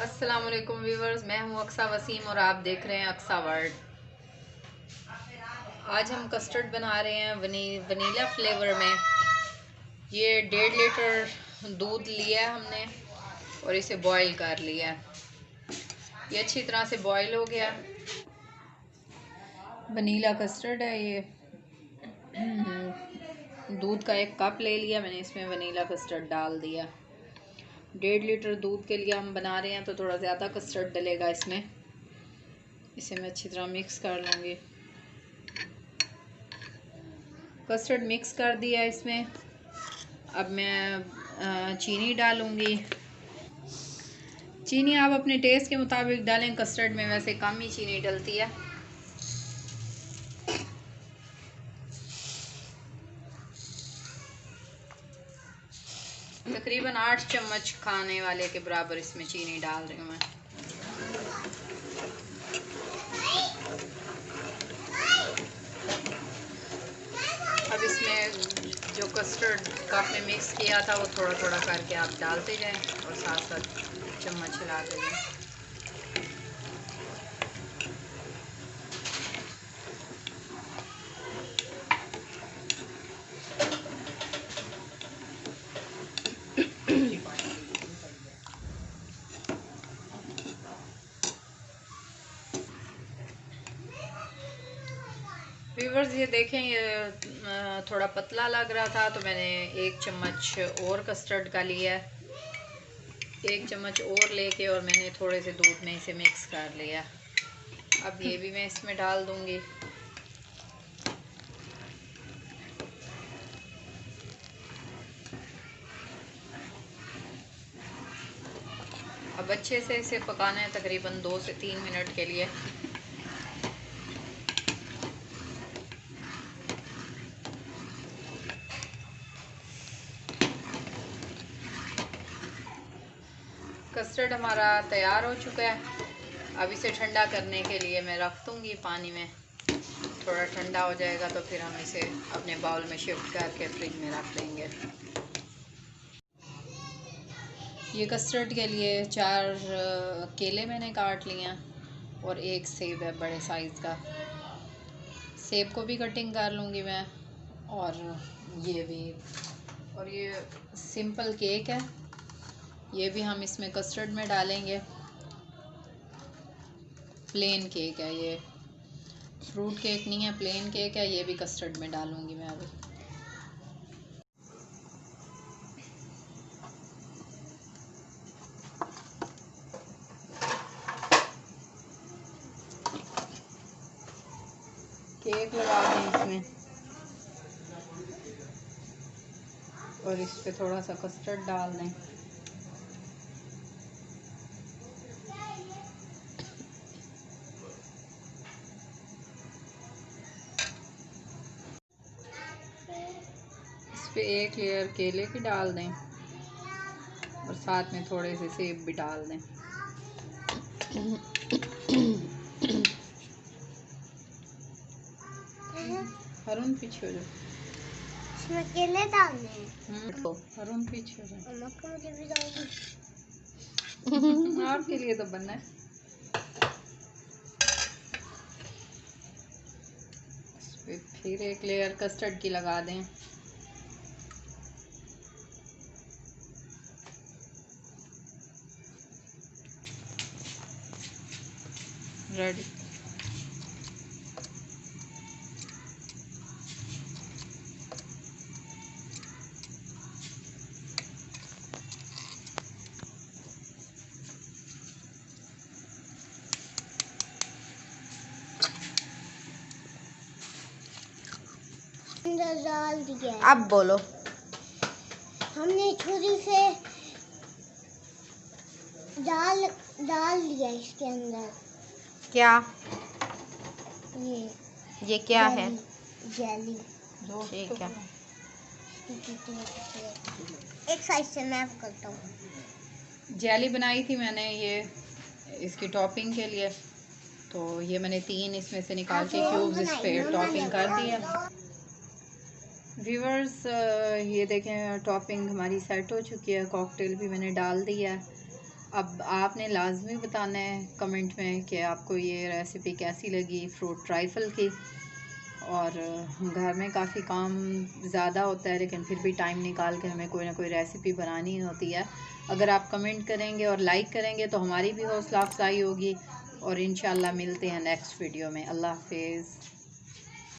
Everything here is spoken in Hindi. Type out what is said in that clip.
अस्सलाम वालेकुम व्यूवर्स, मैं हूं अक्सा वसीम और आप देख रहे हैं अक्सा वर्ल्ड। आज हम कस्टर्ड बना रहे हैं वनीला फ्लेवर में। ये 1.5 लीटर दूध लिया है हमने और इसे बॉईल कर लिया है। ये अच्छी तरह से बॉईल हो गया। वनीला कस्टर्ड है ये। दूध का 1 कप ले लिया मैंने, इसमें वनीला कस्टर्ड डाल दिया। 1.5 लीटर दूध के लिए हम बना रहे हैं तो थोड़ा ज़्यादा कस्टर्ड डलेगा इसमें। इसे मैं अच्छी तरह मिक्स कर लूँगी। कस्टर्ड मिक्स कर दिया इसमें। अब मैं चीनी डालूँगी। चीनी आप अपने टेस्ट के मुताबिक डालें, कस्टर्ड में वैसे कम ही चीनी डलती है। तकरीबन 8 चम्मच खाने वाले के बराबर इसमें चीनी डाल रही हूँ मैं। अब इसमें जो कस्टर्ड कप में मिक्स किया था वो थोड़ा थोड़ा करके आप डालते जाएं और साथ साथ चम्मच हिलाते जाएं। व्यूवर्स ये देखें, ये थोड़ा पतला लग रहा था तो मैंने 1 चम्मच और कस्टर्ड का लिया है। 1 चम्मच और लेके और मैंने थोड़े से दूध में इसे मिक्स कर लिया। अब ये भी मैं इसमें डाल दूंगी। अब अच्छे से इसे पकाना है तकरीबन 2 से 3 मिनट के लिए। कस्टर्ड हमारा तैयार हो चुका है। अब इसे ठंडा करने के लिए मैं रख दूँगी पानी में। थोड़ा ठंडा हो जाएगा तो फिर हम इसे अपने बाउल में शिफ्ट करके फ्रिज में रख देंगे। ये कस्टर्ड के लिए 4 केले मैंने काट लिए हैं और 1 सेब है बड़े साइज़ का। सेब को भी कटिंग कर लूँगी मैं। और ये भी, और ये सिंपल केक है, ये भी हम इसमें कस्टर्ड में डालेंगे। प्लेन केक है ये, फ्रूट केक नहीं है, प्लेन केक है। ये भी कस्टर्ड में डालूँगी मैं अभी। केक लगा दें इसमें और इस पे थोड़ा सा कस्टर्ड डाल दें। इस पे 1 लेयर केले की डाल दें और साथ में थोड़े से सेब भी डाल दें। हरून पीछे हो जाओ, इसमें केले डालने हैं। तो हरून पीछे हो जाओ। अम्मा को मुझे भी डालनी। आपके लिए तो बनना है। इस पे फिर 1 लेयर कस्टर्ड की लगा दें। रेडी। डाल दिया। अब बोलो। हमने छुरी से डाल डाल दिया इसके अंदर। क्या ये क्या है? जेली। ठीक है। एक साइड से मैं करता हूँ। जेली बनाई थी मैंने ये इसकी टॉपिंग के लिए, तो ये मैंने 3 इसमें से निकाल के क्यूब्स इस पे टॉपिंग कर दिया। व्यूअर्स ये देखें, टॉपिंग हमारी सेट हो चुकी है। कॉकटेल भी मैंने डाल दिया है अब आपने लाजमी बताना है कमेंट में कि आपको ये रेसिपी कैसी लगी फ्रूट ट्राइफल की। और घर में काफ़ी काम ज़्यादा होता है, लेकिन फिर भी टाइम निकाल के हमें कोई ना कोई रेसिपी बनानी होती है। अगर आप कमेंट करेंगे और लाइक करेंगे तो हमारी भी हौसला अफजाई होगी। और इंशाल्लाह मिलते हैं नेक्स्ट वीडियो में। अल्लाह हाफिज़।